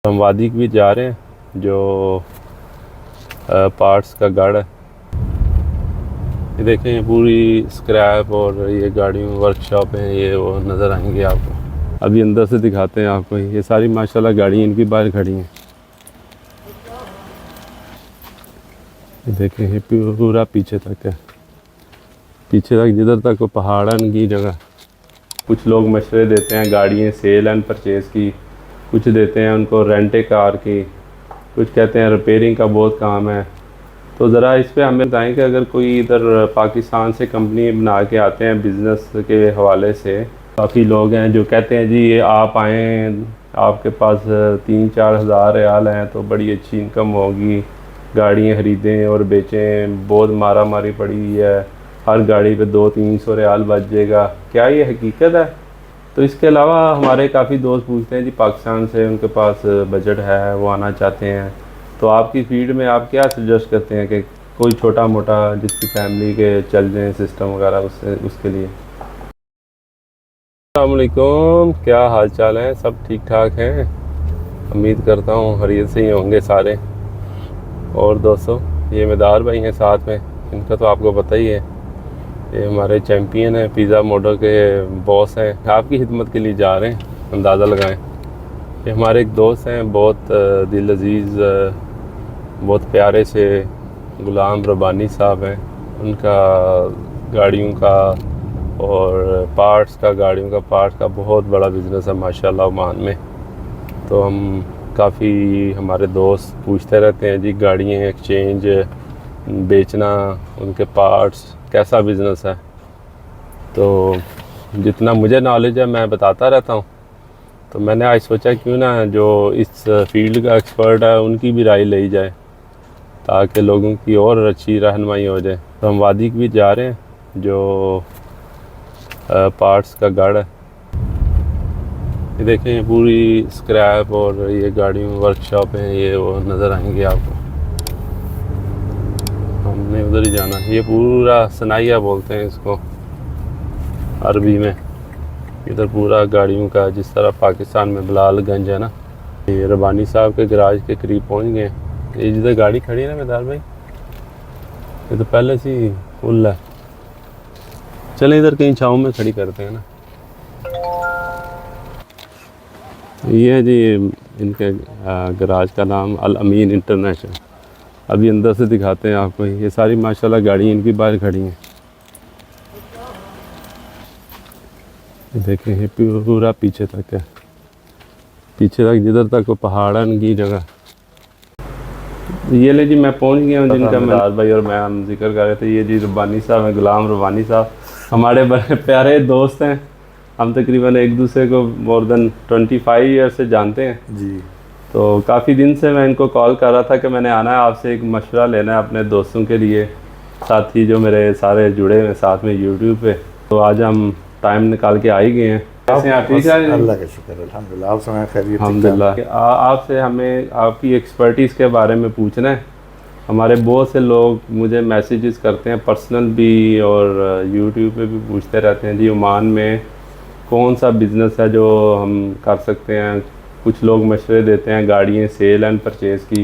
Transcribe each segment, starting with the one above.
हम वादी भी जा रहे हैं जो पार्ट्स का गढ़ है। ये देखें, ये पूरी स्क्रैप और ये गाड़ियों वर्कशॉप है, ये वो नज़र आएंगे आपको। अभी अंदर से दिखाते हैं आपको। ये सारी माशाल्लाह गाड़ी इनकी बाहर खड़ी हैं। ये देखें, ये पूरा पीछे तक है, पीछे तक जिधर तक वो पहाड़न की जगह। कुछ लोग मशवरे देते हैं गाड़ियाँ सेल एंड परचेज़ की, कुछ देते हैं उनको रेंटे कार की, कुछ कहते हैं रिपेयरिंग का बहुत काम है। तो ज़रा इस पे हमें बताएं कि अगर कोई इधर पाकिस्तान से कंपनी बना के आते हैं बिज़नेस के हवाले से, काफ़ी लोग हैं जो कहते हैं जी ये आप आएँ, आपके पास 3-4 हज़ार रियाल हैं तो बड़ी अच्छी इनकम होगी, गाड़ियाँ ख़रीदें और बेचें, बहुत मारा मारी पड़ी हुई है, हर गाड़ी पे 200-300 रियाल बच जाएगा। क्या ये हकीकत है? तो इसके अलावा हमारे काफ़ी दोस्त पूछते हैं जी पाकिस्तान से उनके पास बजट है, वो आना चाहते हैं, तो आपकी फील्ड में आप क्या सजेस्ट करते हैं कि कोई छोटा मोटा जिसकी फैमिली के चल जाए सिस्टम वगैरह उसके लिए। अस्सलाम वालेकुम, क्या हाल चाल है? सब ठीक ठाक हैं? उम्मीद करता हूँ खैरियत से ही होंगे सारे। और दोस्तों, ये मेदार भाई हैं साथ में, इनका तो आपको पता ही है, ये हमारे चैम्पियन हैं, पिज़्ज़ा मोडो के बॉस हैं। आपकी खिदमत के लिए जा रहे हैं, अंदाज़ा लगाएं। ये हमारे एक दोस्त हैं, बहुत दिल अजीज़, बहुत प्यारे से गुलाम रब्बानी साहब हैं। उनका गाड़ियों का और गाड़ियों का पार्ट्स का बहुत बड़ा बिज़नेस है माशाल्लाह ओमान में। तो हम काफ़ी हमारे दोस्त पूछते रहते हैं जी गाड़ियाँ एक्सचेंज, बेचना, उनके पार्ट्स कैसा बिज़नेस है। तो जितना मुझे नॉलेज है मैं बताता रहता हूँ। तो मैंने आज सोचा क्यों ना जो इस फील्ड का एक्सपर्ट है उनकी भी राय ली जाए, ताकि लोगों की और अच्छी रहनुमाई हो जाए। तो हम वादी भी जा रहे हैं जो पार्ट्स का गढ़ है। ये देखें, ये पूरी स्क्रैप और ये गाड़ियों वर्कशॉप है, ये वो नज़र आएंगे आपको। हमने उधर ही जाना है। ये पूरा सनाइया बोलते हैं इसको अरबी में। इधर पूरा गाड़ियों का, जिस तरह पाकिस्तान में बिलालगंज है ना। ये रब्बानी साहब के गराज के करीब पहुंच गए। ये जिधर गाड़ी खड़ी है ना मेदार भाई, ये तो पहले से ही फुल है। चलें इधर कहीं छाँव में खड़ी करते हैं ना। ये है जी इनके गराज का नाम अल अमीन इंटरनेशनल। अभी अंदर से दिखाते हैं आपको। ये सारी माशाल्लाह गाड़ी इनकी बाहर खड़ी हैं। देखें, ये पूरा पीछे तक है, पीछे तक जिधर तक वो पहाड़न की जगह। ये ले जी, मैं पहुंच गया हूँ जिनका मेदार भाई और मैं हम जिक्र कर रहे थे। ये जी रब्बानी साहब हैं, गुलाम रब्बानी साहब, हमारे बड़े प्यारे दोस्त हैं। हम तकरीबन एक दूसरे को मोर देन 25 ईयर से जानते हैं जी। तो काफ़ी दिन से मैं इनको कॉल कर रहा था कि मैंने आना है, आपसे एक मशवरा लेना है अपने दोस्तों के लिए, साथी जो मेरे सारे जुड़े हुए साथ में यूट्यूब पे। तो आज हम टाइम निकाल के आ ही गए हैं। कैसे हैं आप? ठीक है, अल्लाह का शुक्र, अल्हम्दुलिल्लाह। आप सुनाएं, खैरियत? अल्हम्दुलिल्लाह। आपसे हमें आपकी एक्सपर्टीज़ के बारे में पूछना है। हमारे बहुत से लोग मुझे मैसेजेस करते हैं पर्सनल भी और यूट्यूब पे भी पूछते रहते हैं जी ओमान में कौन सा बिज़नेस है जो हम कर सकते हैं। कुछ लोग मशवरे देते हैं गाड़ियाँ सेल एंड परचेज़ की,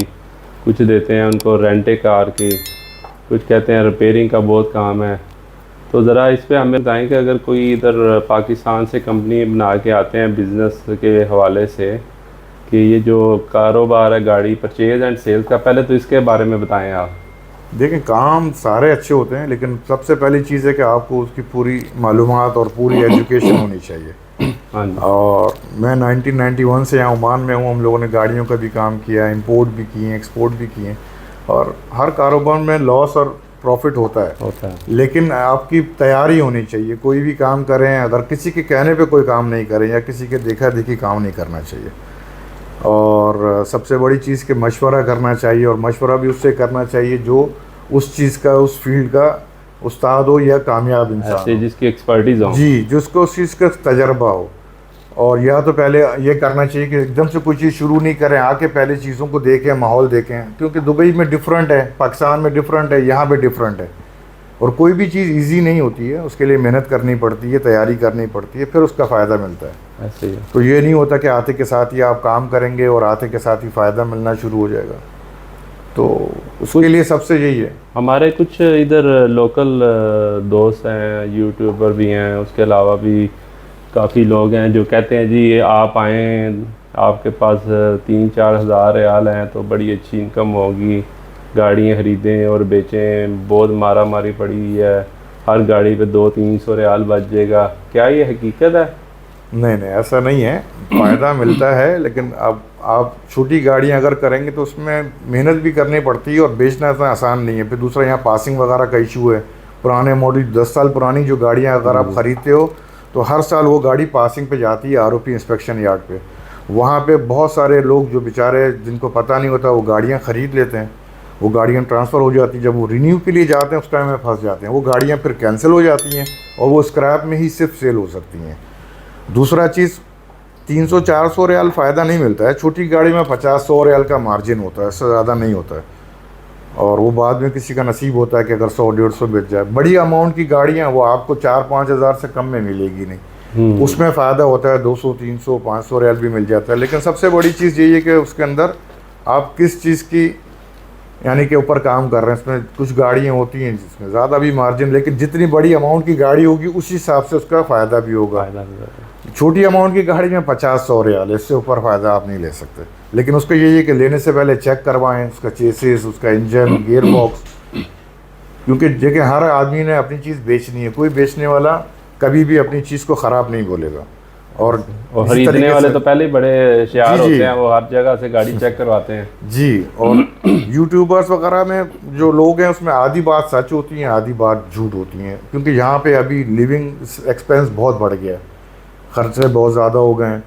कुछ देते हैं उनको रेंटे कार की, कुछ कहते हैं रिपेयरिंग का बहुत काम है। तो ज़रा इस पे हमें बताएं कि अगर कोई इधर पाकिस्तान से कंपनी बना के आते हैं बिज़नेस के हवाले से, कि ये जो कारोबार है गाड़ी परचेज़ एंड सेल्स का, पहले तो इसके बारे में बताएं आप। देखें, काम सारे अच्छे होते हैं, लेकिन सबसे पहली चीज़ है कि आपको उसकी पूरी मालूमात और पूरी एजुकेशन होनी चाहिए। हाँ जी। और मैं 1991 से यहाँ ओमान में हूँ। हम लोगों ने गाड़ियों का भी काम किया, इंपोर्ट भी किए, एक्सपोर्ट भी किए। और हर कारोबार में लॉस और प्रॉफिट होता है, लेकिन आपकी तैयारी होनी चाहिए। कोई भी काम करें, अगर किसी के कहने पे कोई काम नहीं करें या किसी के देखा देखी काम नहीं करना चाहिए। और सबसे बड़ी चीज़ के मशवरा करना चाहिए, और मशवरा भी उससे करना चाहिए जो उस चीज़ का, उस फील्ड का उस्ताद हो या कामयाब इंसान, जिसकी एक्सपर्टीज़ हो। जी, जिसको उस चीज़ का तजर्बा हो। और या तो पहले ये करना चाहिए कि एकदम से कोई चीज़ शुरू नहीं करें, आके पहले चीज़ों को देखें, माहौल देखें, क्योंकि दुबई में डिफरेंट है, पाकिस्तान में डिफरेंट है, यहाँ पे डिफरेंट है। और कोई भी चीज़ इजी नहीं होती है, उसके लिए मेहनत करनी पड़ती है, तैयारी करनी पड़ती है, फिर उसका फ़ायदा मिलता है। ऐसे ही है। तो ये नहीं होता कि आते के साथ ही आप काम करेंगे और आते के साथ ही फ़ायदा मिलना शुरू हो जाएगा। तो उसके लिए सबसे यही है। हमारे कुछ इधर लोकल दोस्त हैं, यूट्यूबर भी हैं, उसके अलावा भी काफ़ी लोग हैं जो कहते हैं जी आप आएँ, आपके पास 3-4 हज़ार रियाल हैं तो बड़ी अच्छी इनकम होगी, गाड़ियाँ ख़रीदें और बेचें, बहुत मारा मारी पड़ी हुई है, हर गाड़ी पे 200-300 रियाल बच जाएगा। क्या ये हकीकत है? नहीं नहीं, ऐसा नहीं है, फ़ायदा मिलता है, लेकिन अब आप छोटी गाड़ियाँ अगर करेंगे तो उसमें मेहनत भी करनी पड़ती है और बेचना इतना आसान नहीं है। फिर दूसरा यहाँ पासिंग वगैरह का इशू है। पुराने मॉडल 10 साल पुरानी जो गाड़ियाँ अगर आप ख़रीदते हो तो हर साल वो गाड़ी पासिंग पे जाती है, आरओपी इंस्पेक्शन यार्ड पे। वहाँ पे बहुत सारे लोग जो बेचारे जिनको पता नहीं होता वो गाड़ियाँ ख़रीद लेते हैं, वो गाड़ियाँ ट्रांसफ़र हो जाती है, जब वो रिन्यू के लिए जाते हैं उस टाइम में फंस जाते हैं, वो गाड़ियाँ फिर कैंसिल हो जाती हैं और वो स्क्रैप में ही सिर्फ सेल हो सकती हैं। दूसरा चीज़ 300-400 रियाल फ़ायदा नहीं मिलता है, छोटी गाड़ी में 50-100 रियाल का मार्जिन होता है, इससे ज़्यादा नहीं होता है। और वो बाद में किसी का नसीब होता है कि अगर 100-150 बेच जाए। बड़ी अमाउंट की गाड़ियाँ वो आपको 4-5 हज़ार से कम में मिलेगी नहीं, उसमें फ़ायदा होता है 200-300-500 रियाल भी मिल जाता है। लेकिन सबसे बड़ी चीज़ यही है कि उसके अंदर आप किस चीज़ की यानी के ऊपर काम कर रहे हैं। इसमें कुछ गाड़ियाँ होती हैं जिसमें ज़्यादा भी मार्जिन, लेकिन जितनी बड़ी अमाउंट की गाड़ी होगी उसी हिसाब से उसका फ़ायदा भी होगा। छोटी अमाउंट की गाड़ी में 50-100 रियाल, इससे ऊपर फ़ायदा आप नहीं ले सकते। लेकिन उसको यही है कि लेने से पहले चेक करवाएं उसका चेसिस, उसका इंजन, गियर बॉक्स, क्योंकि देखिए हर आदमी ने अपनी चीज़ बेचनी है, कोई बेचने वाला कभी भी अपनी चीज़ को ख़राब नहीं बोलेगा। और खरीदने वाले तो पहले ही बड़े होशियार होते हैं, वो हर जगह से गाड़ी चेक करवाते हैं जी। और यूट्यूबर्स वगैरह में जो लोग हैं उसमें आधी बात सच होती है, आधी बात झूठ होती हैं, क्योंकि यहाँ पे अभी लिविंग एक्सपेंस बहुत बढ़ गया है, खर्चे बहुत ज़्यादा हो गए हैं।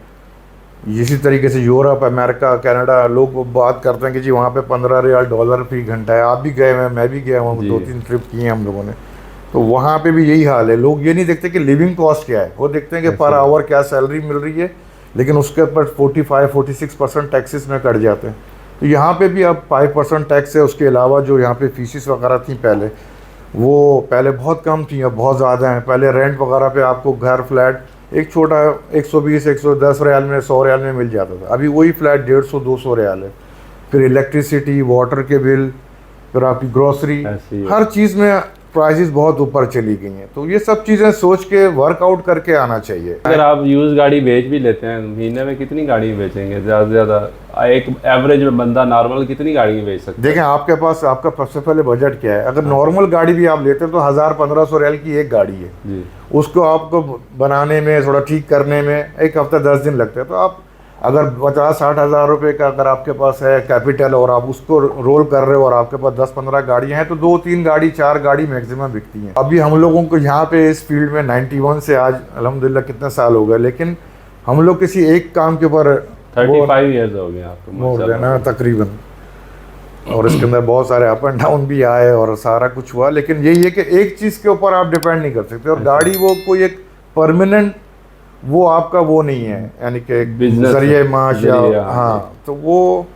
इसी तरीके से यूरोप, अमेरिका, कनाडा, लोग बात करते हैं कि जी वहाँ पे 15 रियाल डॉलर फी घंटा है। आप भी गए हैं, मैं भी गया हूँ, 2-3 ट्रिप किए हैं हम लोगों ने, तो वहाँ पे भी यही हाल है। लोग ये नहीं देखते कि लिविंग कॉस्ट क्या है, वो देखते हैं कि पर आवर क्या सैलरी मिल रही है, लेकिन उसके ऊपर 45-46% टैक्सेस में कट जाते हैं। तो यहाँ पे भी अब 5% टैक्स है। उसके अलावा जो यहाँ पे फीसिस वगैरह थी पहले, वो पहले बहुत कम थी, अब बहुत ज़्यादा हैं। पहले रेंट वगैरह पे आपको घर फ्लैट एक छोटा 120-110 रियाल में, 100 रियाल में मिल जाता था, अभी वही फ्लैट 150-200 रियाल है। फिर इलेक्ट्रिसिटी, वाटर के बिल, फिर आपकी ग्रोसरी, हर चीज़ में प्राइसेस बहुत ऊपर चली गई हैं। तो ये सब चीज़ें सोच के वर्कआउट करके आना चाहिए। अगर आप यूज़ गाड़ी बेच भी लेते हैं, महीने में कितनी गाड़ी बेचेंगे? ज़्यादा से ज़्यादा एक एवरेज बंदा नॉर्मल कितनी गाड़ी बेच सकता है? देखें आपके पास आपका सबसे पहले बजट क्या है। अगर नॉर्मल गाड़ी भी आप लेते हैं तो 1000-1500 रियाल की एक गाड़ी है जी। उसको आपको बनाने में, थोड़ा ठीक करने में 1 हफ्ता 10 दिन लगते हैं। तो आप अगर 50-60 हज़ार रुपये का अगर आपके पास है कैपिटल और आप उसको रोल कर रहे हो और आपके पास 10-15 गाड़ियाँ हैं, तो 2-3 गाड़ी 4 गाड़ी मैक्सिमम बिकती हैं। अभी हम लोगों को यहाँ पे इस फील्ड में 91 से आज अल्हम्दुलिल्लाह कितने साल हो गए, लेकिन हम लोग किसी एक काम के ऊपर 35 ईयर्स हो गए आपको ना तकरीबन। और इसके अंदर बहुत सारे अप एंड डाउन भी आए और सारा कुछ हुआ, लेकिन यही है कि एक चीज़ के ऊपर आप डिपेंड नहीं कर सकते। और गाड़ी वो कोई एक परमानेंट वो आपका वो नहीं है, यानी कि जरिए माश या हाँ, तो वो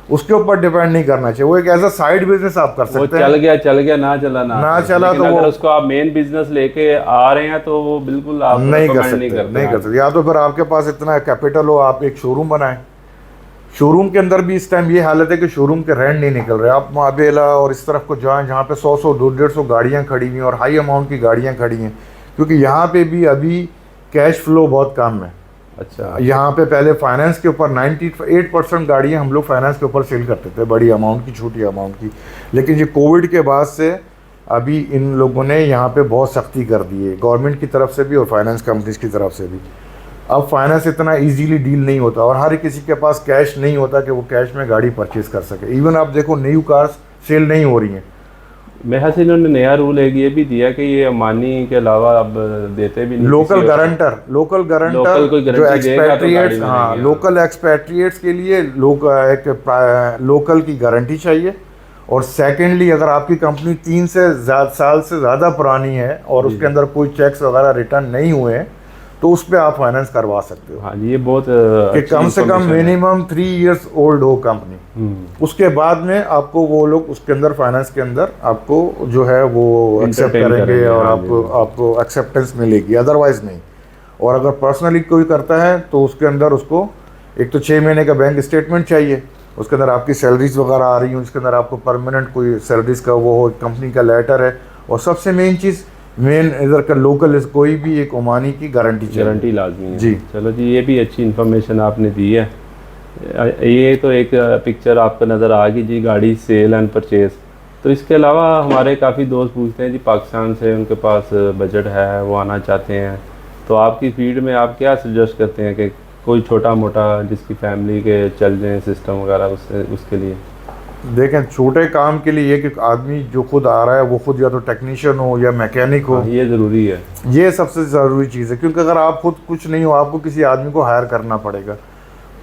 उसके ऊपर डिपेंड नहीं करना चाहिए। वो एक एज अ साइड बिजनेस आप कर सकते हैं। चल गया ना चला तो अगर उसको आप मेन बिजनेस लेके आ रहे हैं तो वो बिल्कुल आप नहीं कर सकते। या तो फिर आपके पास इतना कैपिटल हो, आप एक शोरूम बनाएं। शोरूम के अंदर भी इस टाइम ये हालत है कि शोरूम के रेंट नहीं निकल रहे। आप माबेला और इस तरफ को जाएं जहाँ पे 100-150 गाड़ियाँ खड़ी हुई हैं और हाई अमाउंट की गाड़ियाँ खड़ी हैं, क्योंकि यहाँ पे भी अभी कैश फ्लो बहुत कम है। अच्छा, यहाँ पे पहले फाइनेंस के ऊपर 98% गाड़ियाँ हम लोग फाइनेंस के ऊपर सेल करते थे, बड़ी अमाउंट की, छोटी अमाउंट की। लेकिन ये कोविड के बाद से अभी इन लोगों ने यहाँ पे बहुत सख्ती कर दी है, गवर्नमेंट की तरफ से भी और फाइनेंस कंपनीज की तरफ से भी। अब फाइनेंस इतना इजीली डील नहीं होता और हर किसी के पास कैश नहीं होता कि वो कैश में गाड़ी परचेज़ कर सके। इवन आप देखो न्यू कार्स सेल नहीं हो रही हैं। मेरे से इन्होंने नया रूल एक ये भी दिया कि ये अमानी के अलावा अब देते भी नहीं। लोकल गारंटर जो एक्सपैट्रिएट्स, हाँ, लोकल एक्सपैट्रिएट्स के लिए एक लोकल की गारंटी चाहिए। और सेकेंडली अगर आपकी कंपनी 3 साल से ज़्यादा पुरानी है और उसके अंदर कोई चेक्स वगैरह रिटर्न नहीं हुए हैं, तो उस पर आप फाइनेंस करवा सकते हो। हाँ जी, ये बहुत कि कम से कम मिनिमम 3 इयर्स ओल्ड हो कंपनी, उसके बाद में आपको वो लोग उसके अंदर फाइनेंस के अंदर आपको जो है वो एक्सेप्ट करेंगे और आपको एक्सेप्टेंस मिलेगी, अदरवाइज नहीं। और अगर पर्सनली कोई करता है तो उसके अंदर उसको एक तो 6 महीने का बैंक स्टेटमेंट चाहिए, उसके अंदर आपकी सैलरीज वगैरह आ रही हैं, उसके अंदर आपको परमानेंट कोई सैलरीज का वो हो, कंपनी का लेटर है, और सबसे मेन चीज़ इधर का लोकल कोई भी एक ओमानी की गारंटी लाजमी है जी। चलो जी, ये भी अच्छी इन्फॉर्मेशन आपने दी है। ये तो एक पिक्चर आपको नज़र आ गई जी, गाड़ी सेल एंड परचेज़। तो इसके अलावा हमारे काफ़ी दोस्त पूछते हैं जी, पाकिस्तान से उनके पास बजट है, वो आना चाहते हैं, तो आपकी फील्ड में आप क्या सजेस्ट करते हैं कि कोई छोटा मोटा जिसकी फैमिली के चल जाए सिस्टम वगैरह, उसके लिए? देखें, छोटे काम के लिए ये कि आदमी जो खुद आ रहा है वो खुद या तो टेक्नीशियन हो या मैकेनिक हो, ये ज़रूरी है, ये सबसे ज़रूरी चीज़ है। क्योंकि अगर आप खुद कुछ नहीं हो, आपको किसी आदमी को हायर करना पड़ेगा,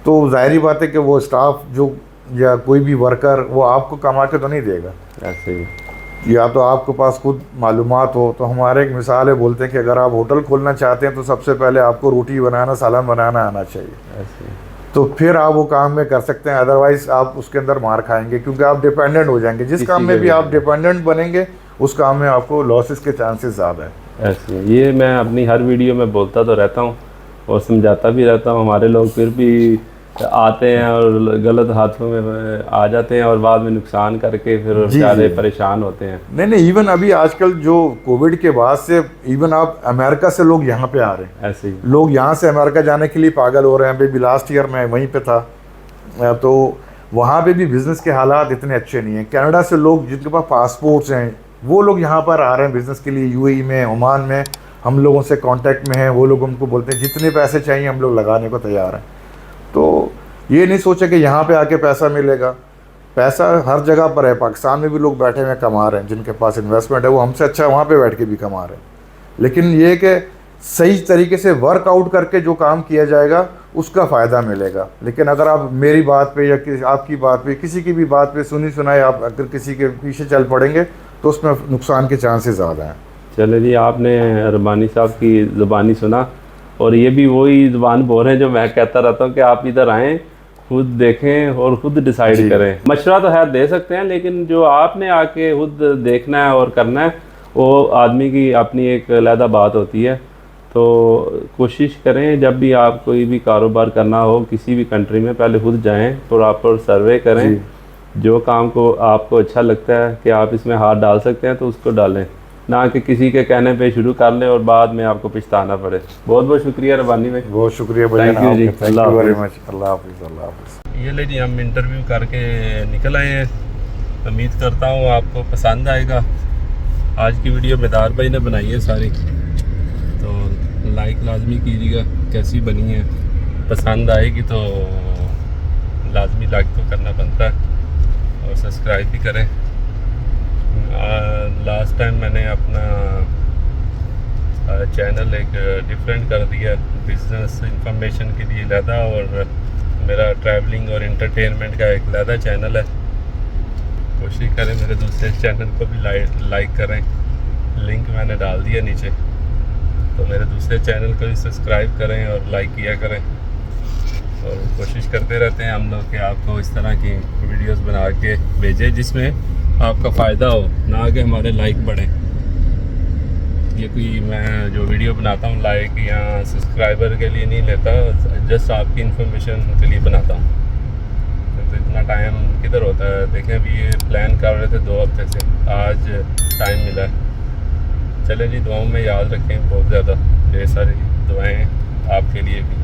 तो जाहिर बात है कि वो स्टाफ जो या कोई भी वर्कर वो आपको कमा के तो नहीं देगा। ऐसे ही या तो आपके पास खुद मालूमात हो। तो हमारे एक मिसाल है, बोलते हैं कि अगर आप होटल खोलना चाहते हैं तो सबसे पहले आपको रोटी बनाना, सालन बनाना आना चाहिए, ऐसे तो फिर आप वो काम में कर सकते हैं। अदरवाइज आप उसके अंदर मार खाएंगे, क्योंकि आप डिपेंडेंट हो जाएंगे। जिस काम में भी आप डिपेंडेंट बनेंगे उस काम में आपको लॉसेस के चांसेस ज़्यादा है। ऐसे ये मैं अपनी हर वीडियो में बोलता तो रहता हूँ और समझाता भी रहता हूँ। हमारे लोग फिर भी आते हैं और गलत हाथों में आ जाते हैं और बाद में नुकसान करके फिर बेचारे परेशान होते हैं। नहीं, इवन अभी आजकल जो कोविड के बाद से इवन आप अमेरिका से लोग यहाँ पे आ रहे हैं। ऐसे ही लोग यहाँ से अमेरिका जाने के लिए पागल हो रहे हैं। अभी लास्ट ईयर मैं वहीं पे था, तो वहाँ पे भी बिज़नेस के हालात इतने अच्छे नहीं हैं। कनाडा से लोग जिनके पास पासपोर्ट्स हैं वो लोग यहाँ पर आ रहे हैं बिज़नेस के लिए, यूएई में, ओमान में। हम लोगों से कांटेक्ट में हैं, वो लोग उनको बोलते हैं जितने पैसे चाहिए हम लोग लगाने को तैयार हैं। तो ये नहीं सोचे कि यहाँ पे आके पैसा मिलेगा, पैसा हर जगह पर है। पाकिस्तान में भी लोग बैठे हुए कमा रहे हैं, जिनके पास इन्वेस्टमेंट है वो हमसे अच्छा वहाँ पे बैठ के भी कमा रहे हैं। लेकिन ये कि सही तरीके से वर्कआउट करके जो काम किया जाएगा उसका फ़ायदा मिलेगा। लेकिन अगर आप मेरी बात पे या आपकी बात पे, किसी की भी बात पे सुनी सुनाई आप अगर किसी के पीछे चल पड़ेंगे तो उसमें नुकसान के चांसेस ज़्यादा हैं। चले जी, आपने रबानी साहब की ज़ुबानी सुना और ये भी वही ज़ुबान बोल रहे हैं जो मैं कहता रहता हूँ कि आप इधर आएँ, खुद देखें और खुद डिसाइड करें। मशवरा तो है दे सकते हैं, लेकिन जो आपने आके खुद देखना है और करना है वो आदमी की अपनी एक अलहदा बात होती है। तो कोशिश करें जब भी आप कोई भी कारोबार करना हो किसी भी कंट्री में, पहले खुद जाएं, प्रॉपर सर्वे करें, जो काम को आपको अच्छा लगता है कि आप इसमें हाथ डाल सकते हैं तो उसको डालें, ना कि किसी के कहने पे शुरू कर लें और बाद में आपको पछताना पड़े। बहुत बहुत शुक्रिया रबानी भाई, बहुत शुक्रिया भाई, thank you ji, Allah very much, अल्लाह हाफिज़, अल्लाह हाफिज़। ये ले जी, हम इंटरव्यू करके निकल आए हैं। उम्मीद करता हूँ आपको पसंद आएगा। आज की वीडियो मेदार भाई ने बनाई है सारी, तो लाइक लाजमी कीजिएगा, कैसी बनी है। पसंद आएगी तो लाजमी लाइक तो करना बनता है और सब्सक्राइब भी करें। लास्ट टाइम मैंने अपना चैनल एक डिफरेंट कर दिया, बिज़नेस इंफॉर्मेशन के लिए अलहदा और मेरा ट्रैवलिंग और इंटरटेनमेंट का एक अलहदा चैनल है। कोशिश करें मेरे दूसरे चैनल को भी लाइक करें, लिंक मैंने डाल दिया नीचे, तो मेरे दूसरे चैनल को भी सब्सक्राइब करें और लाइक किया करें। और कोशिश करते रहते हैं हम लोग कि आपको इस तरह की वीडियोस बना के भेजें जिसमें आपका फ़ायदा हो, ना कि हमारे लाइक बढ़े। ये कोई मैं जो वीडियो बनाता हूँ लाइक या सब्सक्राइबर के लिए नहीं लेता, जस्ट आपकी इन्फॉर्मेशन के लिए बनाता हूँ। तो इतना टाइम किधर होता है। देखें अभी ये प्लान कर रहे थे 2 हफ्ते से, आज टाइम मिला है। चलें जी, दुआओं में याद रखें, बहुत ज़्यादा ढेर सारी दुआएं आपके लिए भी।